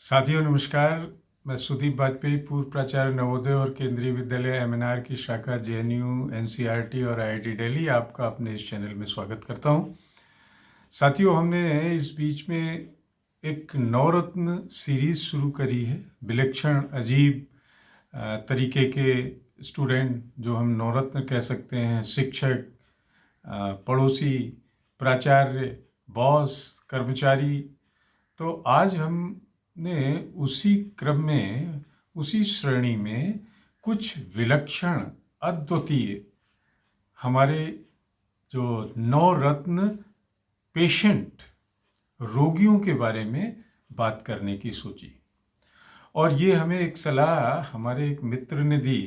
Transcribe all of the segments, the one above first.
साथियों नमस्कार। मैं सुदीप वाजपेयी, पूर्व प्राचार्य नवोदय और केंद्रीय विद्यालय एमएनआर की शाखा जेएनयू, एनसीईआरटी और आईआईटी दिल्ली आपका अपने इस चैनल में स्वागत करता हूं। साथियों, हमने इस बीच में एक नवरत्न सीरीज शुरू करी है। विलक्षण अजीब तरीके के स्टूडेंट जो हम नवरत्न कह सकते हैं, शिक्षक, पड़ोसी, प्राचार्य, बॉस, कर्मचारी। तो आज हमने उसी क्रम में, उसी श्रेणी में कुछ विलक्षण, अद्वितीय हमारे जो नवरत्न पेशेंट, रोगियों के बारे में बात करने की सोची। और ये हमें एक सलाह हमारे एक मित्र ने दी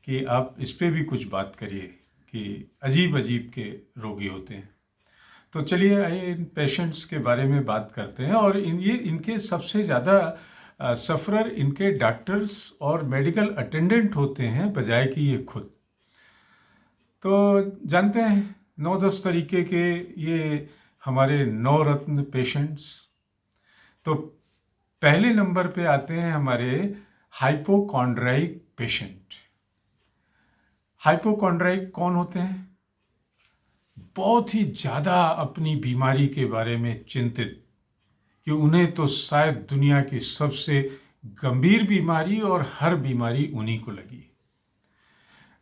कि आप इस पे भी कुछ बात करिए कि अजीब अजीब के रोगी होते हैं। तो चलिए आइए इन पेशेंट्स के बारे में बात करते हैं। और इनके सबसे ज़्यादा सफ़रर इनके डॉक्टर्स और मेडिकल अटेंडेंट होते हैं, बजाय कि ये खुद। तो जानते हैं 9-10 तरीके के ये हमारे नवरत्न पेशेंट्स। तो पहले नंबर पे आते हैं हमारे हाइपोकॉन्ड्राइक पेशेंट। हाइपोकॉन्ड्राइक कौन होते हैं? बहुत ही ज़्यादा अपनी बीमारी के बारे में चिंतित, कि उन्हें तो शायद दुनिया की सबसे गंभीर बीमारी और हर बीमारी उन्हीं को लगी।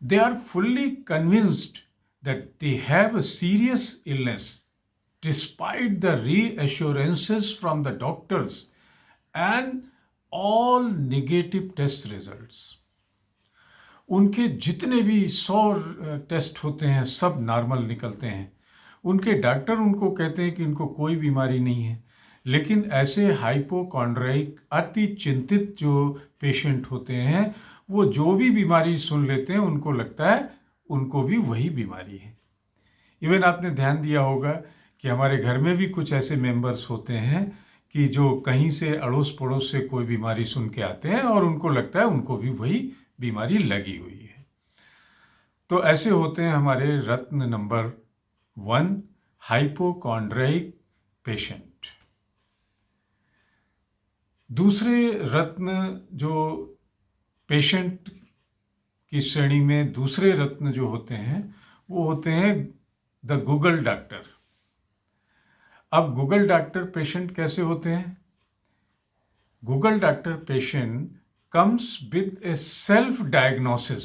They are fully convinced that they have a serious illness despite the reassurances from the doctors and all negative test results. उनके जितने भी 100 टेस्ट होते हैं सब नॉर्मल निकलते हैं। उनके डॉक्टर उनको कहते हैं कि इनको कोई बीमारी नहीं है। लेकिन ऐसे हाइपोकॉन्ड्राइक अति चिंतित जो पेशेंट होते हैं, वो जो भी बीमारी सुन लेते हैं उनको लगता है उनको भी वही बीमारी है। इवन आपने ध्यान दिया होगा कि हमारे घर में भी कुछ ऐसे मेंबर्स होते हैं कि जो कहीं से अड़ोस पड़ोस से कोई बीमारी सुन के आते हैं और उनको लगता है उनको भी वही बीमारी लगी हुई है। तो ऐसे होते हैं हमारे रत्न नंबर 1, हाइपोकॉन्ड्राइक पेशेंट। दूसरे रत्न जो पेशेंट की श्रेणी में, दूसरे रत्न जो होते हैं वो होते हैं द गूगल डॉक्टर। अब गूगल डॉक्टर पेशेंट कैसे होते हैं? Google doctor patient comes with a self-diagnosis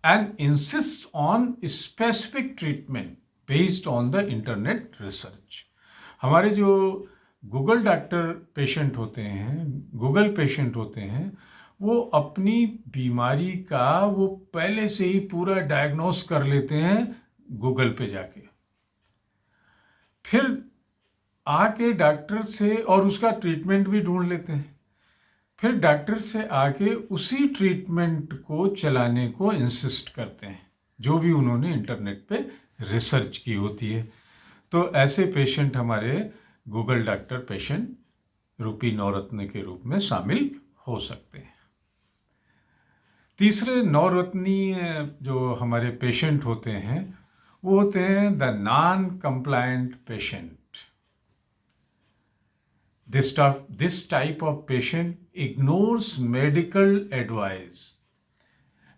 and insists on specific treatment based on the internet research. हमारे जो गूगल डॉक्टर पेशेंट होते हैं, गूगल पेशेंट होते हैं, वो अपनी बीमारी का वो पहले से ही पूरा डायग्नोस कर लेते हैं गूगल पे जाके। फिर आके डॉक्टर से और उसका ट्रीटमेंट भी ढूंढ लेते हैं। फिर डॉक्टर से आके उसी ट्रीटमेंट को चलाने को इंसिस्ट करते हैं जो भी उन्होंने इंटरनेट पे रिसर्च की होती है। तो ऐसे पेशेंट हमारे गूगल डॉक्टर पेशेंट रूपी नवरत्न के रूप में शामिल हो सकते हैं। तीसरे नवरत्नी जो हमारे पेशेंट होते हैं वो होते हैं the non compliant patient. This type of patient ignores medical advice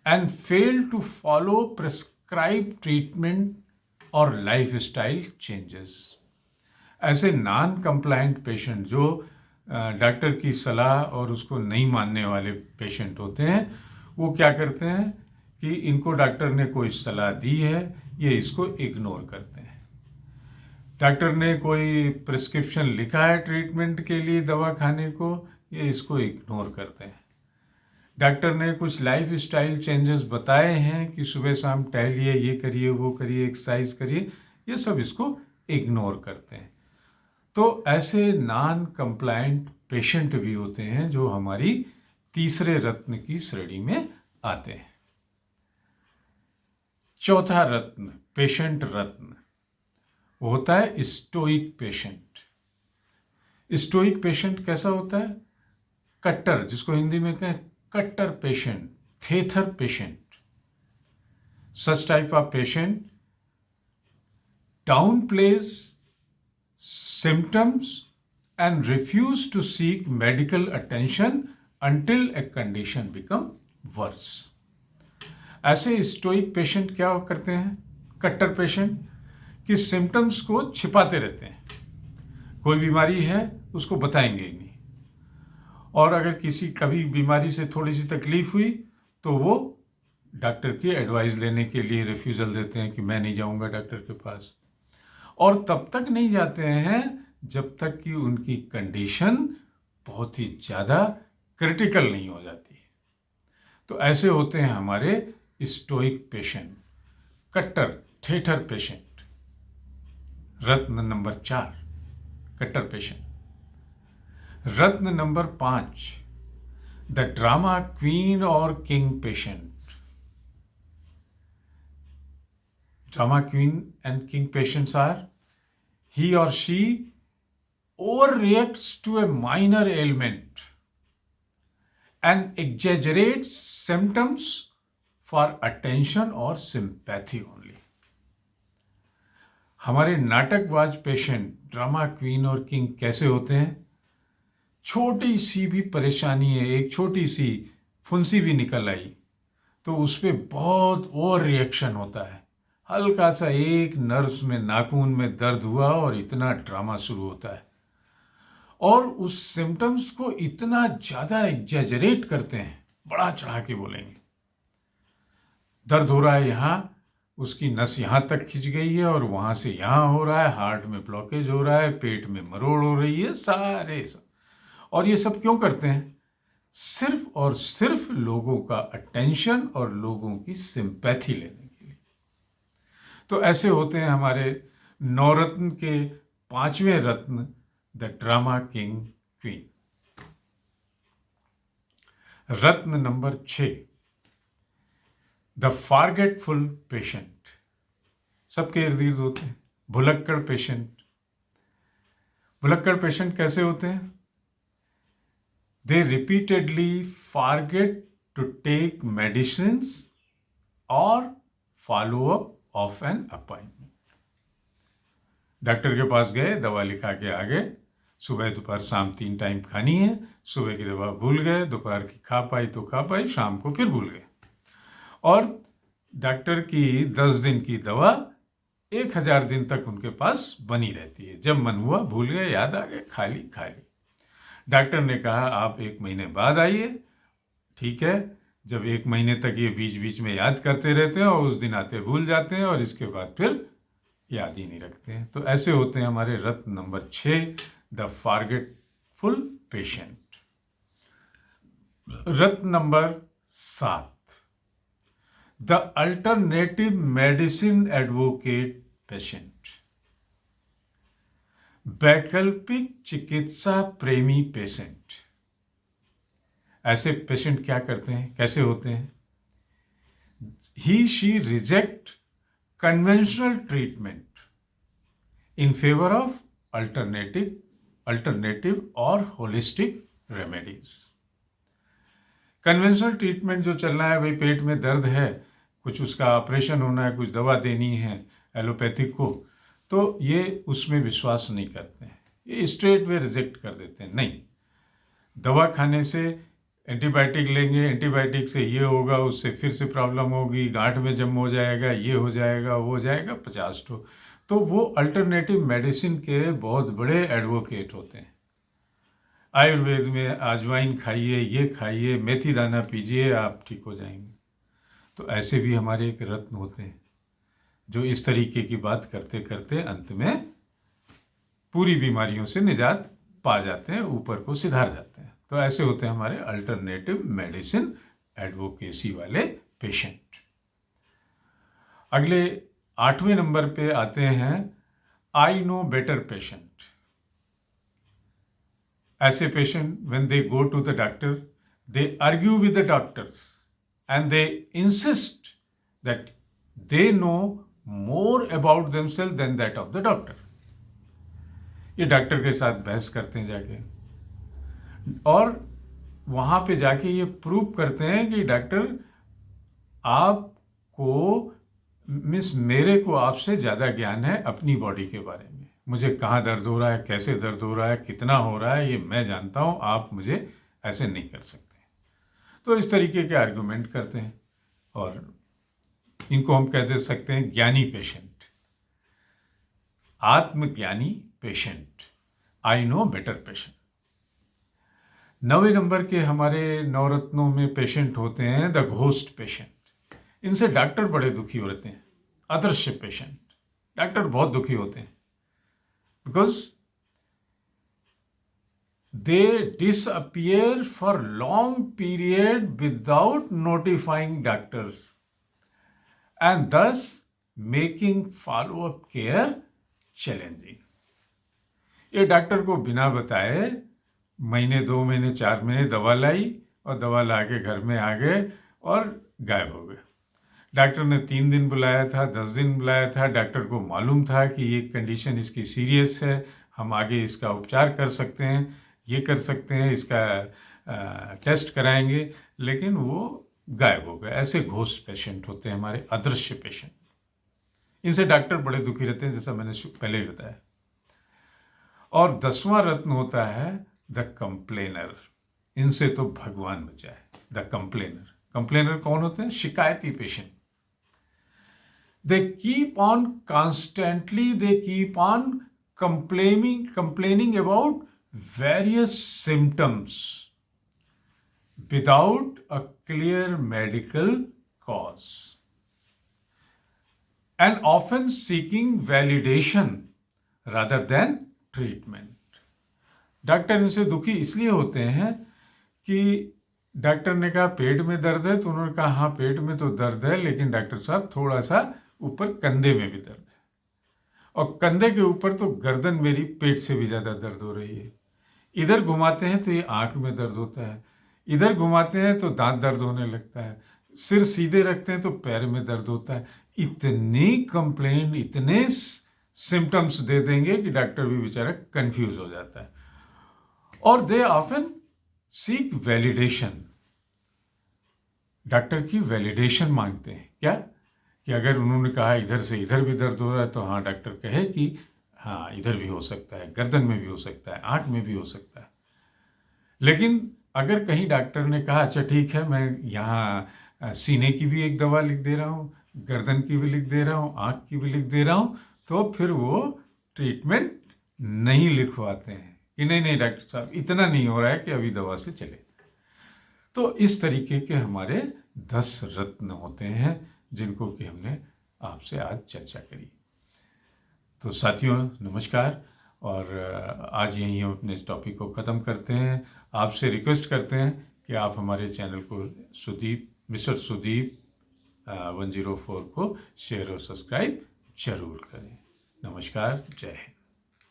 and fail to follow prescribed treatment or lifestyle changes. ऐसे नॉन कंप्लायंट पेशेंट जो डॉक्टर की सलाह और उसको नहीं मानने वाले पेशेंट होते हैं, वो क्या करते हैं कि इनको डॉक्टर ने कोई सलाह दी है, ये इसको इग्नोर करते हैं। डॉक्टर ने कोई प्रिस्क्रिप्शन लिखा है ट्रीटमेंट के लिए दवा खाने को, ये इसको इग्नोर करते हैं। डॉक्टर ने कुछ लाइफ स्टाइल चेंजेस बताए हैं कि सुबह शाम टहलिए, ये करिए, वो करिए, एक्सरसाइज करिए, ये सब इसको इग्नोर करते हैं। तो ऐसे नॉन कंप्लायंट पेशेंट भी होते हैं जो हमारी तीसरे रत्न की श्रेणी में आते हैं। चौथा रत्न, पेशेंट रत्न, वो होता है स्टोइक पेशेंट। स्टोइक पेशेंट कैसा होता है? कट्टर, जिसको हिंदी में कहें कट्टर पेशेंट, थेथर patient. Such type of patient downplays symptoms and refuse to seek medical attention until a condition become worse. ऐसे स्टोइक पेशेंट क्या करते हैं, कट्टर पेशेंट, कि सिम्टम्स को छिपाते रहते हैं. कोई बीमारी है उसको बताएंगे ही नहीं, और अगर किसी कभी बीमारी से थोड़ी सी तकलीफ हुई तो वो डॉक्टर की एडवाइस लेने के लिए रिफ्यूज़ल देते हैं कि मैं नहीं जाऊंगा डॉक्टर के पास, और तब तक नहीं जाते हैं जब तक कि उनकी कंडीशन बहुत ही ज़्यादा क्रिटिकल नहीं हो जाती. तो ऐसे होते हैं हमारे स्टोइक पेशेंट, कट्टर ठेठर पेशेंट. रत्न नंबर 4, कट्टर पेशेंट. रत्न नंबर 5, द ड्रामा क्वीन और king patient. Drama queen and king patients are, he or she overreacts to a minor ailment and exaggerates symptoms for attention or sympathy only. हमारे नाटकबाज patient drama queen और king कैसे होते हैं? छोटी सी भी परेशानी है, एक छोटी सी फुंसी भी निकल आई तो उस पर बहुत ओवर रिएक्शन होता है. हल्का सा एक नर्व्स में, नाखून में दर्द हुआ और इतना ड्रामा शुरू होता है, और उस सिम्टम्स को इतना ज़्यादा एग्जैजरेट करते हैं, बड़ा चढ़ा के बोलेंगे. दर्द हो रहा है यहाँ, उसकी नस यहाँ तक खिंच गई है और वहाँ से यहाँ हो रहा है, हार्ट में ब्लॉकेज हो रहा है, पेट में मरोड़ हो रही है, सारे सब. और ये सब क्यों करते हैं? सिर्फ और सिर्फ लोगों का अटेंशन और लोगों की सिंपैथी लेने के लिए. तो ऐसे होते हैं हमारे नवरत्न के 5वें रत्न, द ड्रामा किंग क्वीन. रत्न नंबर 6, द फॉरगेटफुल पेशेंट. सबके इर्द गिर्द होते हैं भुलक्कड़ पेशेंट. भुलक्कड़ पेशेंट कैसे होते हैं? They repeatedly forget to take medicines or follow up of an appointment. Doctor के पास गए, दवा लिखा के आ गए, सुबह दोपहर शाम 3 टाइम खानी है. सुबह की दवा भूल गए, दोपहर की खा पाई तो खा पाई, शाम को फिर भूल गए. और डॉक्टर की 10 दिन की दवा 1000 दिन तक उनके पास बनी रहती है. जब मन हुआ भूल गए, याद आ गए, खा ली. डॉक्टर ने कहा आप 1 महीने बाद आइए. ठीक है, जब 1 महीने तक ये बीच बीच में याद करते रहते हैं और उस दिन आते भूल जाते हैं और इसके बाद फिर याद ही नहीं रखते हैं. तो ऐसे होते हैं हमारे रत्न नंबर 6, द फॉरगेटफुल पेशेंट. रत्न number 7, the alternative medicine advocate patient. वैकल्पिक चिकित्सा प्रेमी पेशेंट. ऐसे पेशेंट क्या करते हैं, कैसे होते हैं? He she reject conventional treatment in favour of alternative और होलिस्टिक रेमेडीज. कन्वेंशनल ट्रीटमेंट जो चल रहा है, भाई पेट में दर्द है, कुछ उसका ऑपरेशन होना है, कुछ दवा देनी है एलोपैथिक को, तो ये उसमें विश्वास नहीं करते हैं, ये स्ट्रेट वे रिजेक्ट कर देते हैं. नहीं, दवा खाने से एंटीबायोटिक लेंगे, एंटीबायोटिक से ये होगा, उससे फिर से प्रॉब्लम होगी, गांठ में जम हो जाएगा, ये हो जाएगा, वो हो जाएगा, 50 ठो. तो वो अल्टरनेटिव मेडिसिन के बहुत बड़े एडवोकेट होते हैं. आयुर्वेद में अजवाइन खाइए, ये खाइए, मेथी दाना पीजिए, आप ठीक हो जाएंगे. तो ऐसे भी हमारे एक रत्न होते हैं जो इस तरीके की बात करते करते अंत में पूरी बीमारियों से निजात पा जाते हैं, ऊपर को सिधार जाते हैं. तो ऐसे होते हैं हमारे अल्टरनेटिव मेडिसिन एडवोकेसी वाले पेशेंट. अगले 8वें नंबर पे आते हैं आई नो बेटर पेशेंट. ऐसे patient when they go to the doctor, they argue with the doctors and they insist that they know more about themselves than that of the doctor. ये doctor के साथ बहस करते हैं जाके, और वहाँ पे जाके ये प्रूव करते हैं कि डॉक्टर आपको, मेरे को आपसे ज़्यादा ज्ञान है अपनी बॉडी के बारे में, मुझे कहाँ दर्द हो रहा है, कैसे दर्द हो रहा है, कितना हो रहा है, ये मैं जानता हूँ, आप मुझे ऐसे नहीं कर सकते। तो इस तरीके के आर्गुमेंट करते हैं और इनको हम कह दे सकते हैं ज्ञानी पेशेंट, आत्मज्ञानी patient, I know better patient. 9वें नंबर के हमारे नवरत्नों में पेशेंट होते हैं द घोस्ट पेशेंट। इनसे डॉक्टर बड़े दुखी होते हैं। अदृश्य पेशेंट, डॉक्टर बहुत दुखी होते हैं because they disappear for long period without notifying doctors and thus making follow-up care challenging। ये डॉक्टर को बिना बताए महीने, 2 महीने, 4 महीने दवा लाई और दवा ला के घर में आ गए और गायब हो गए। डॉक्टर ने 3 दिन बुलाया था, 10 दिन बुलाया था, डॉक्टर को मालूम था कि ये कंडीशन इसकी सीरियस है, हम आगे इसका उपचार कर सकते हैं, ये कर सकते हैं, इसका टेस्ट कराएंगे, लेकिन वो गायब हो गए। ऐसे घोस्ट पेशेंट होते हैं हमारे, अदृश्य पेशेंट। इनसे डॉक्टर बड़े दुखी रहते हैं, जैसा मैंने पहले ही बताया। और 10वां रत्न होता है द कंप्लेनर। इनसे तो भगवान बचाए। द कंप्लेनर, कंप्लेनर कौन होते हैं? शिकायती patient. They keep on constantly, they keep on complaining about various symptoms without a clear medical cause and often seeking validation rather than treatment। Doctor इनसे दुखी इसलिए होते हैं कि डॉक्टर ने कहा पेट में दर्द है, तो उन्होंने कहा हाँ पेट में तो दर्द है, लेकिन डॉक्टर साहब थोड़ा सा ऊपर कंधे में भी दर्द है, और कंधे के ऊपर तो गर्दन मेरी पेट से भी ज़्यादा दर्द हो रही है। इधर घुमाते हैं तो ये आंख में दर्द होता है, इधर घुमाते हैं तो दांत दर्द होने लगता है, सिर सीधे रखते हैं तो पैर में दर्द होता है। इतनी कंप्लेंट, इतने सिम्टम्स दे देंगे कि डॉक्टर भी बेचारा कंफ्यूज हो जाता है। और they often seek validation, doctor की वैलिडेशन मांगते हैं। क्या कि अगर उन्होंने कहा इधर से इधर भी दर्द हो रहा है, तो हाँ डॉक्टर कहे कि हाँ इधर भी हो सकता है, गर्दन में भी हो सकता है, आंख में भी हो सकता है। लेकिन अगर कहीं डॉक्टर ने कहा अच्छा ठीक है, मैं यहाँ सीने की भी एक दवा लिख दे रहा हूँ, गर्दन की भी लिख दे रहा हूँ, आंख की भी लिख दे रहा हूँ, तो फिर वो ट्रीटमेंट नहीं लिखवाते हैं कि नहीं नहीं डॉक्टर साहब इतना नहीं हो रहा है कि अभी दवा से चले। तो इस तरीके के हमारे 10 रत्न होते हैं जिनको कि हमने आपसे आज चर्चा करी। तो साथियों नमस्कार, और आज यहीं हम अपने इस टॉपिक को ख़त्म करते हैं। आपसे रिक्वेस्ट करते हैं कि आप हमारे चैनल को मिस्टर सुदीप 104 को शेयर और सब्सक्राइब जरूर करें। नमस्कार, जय हिंद।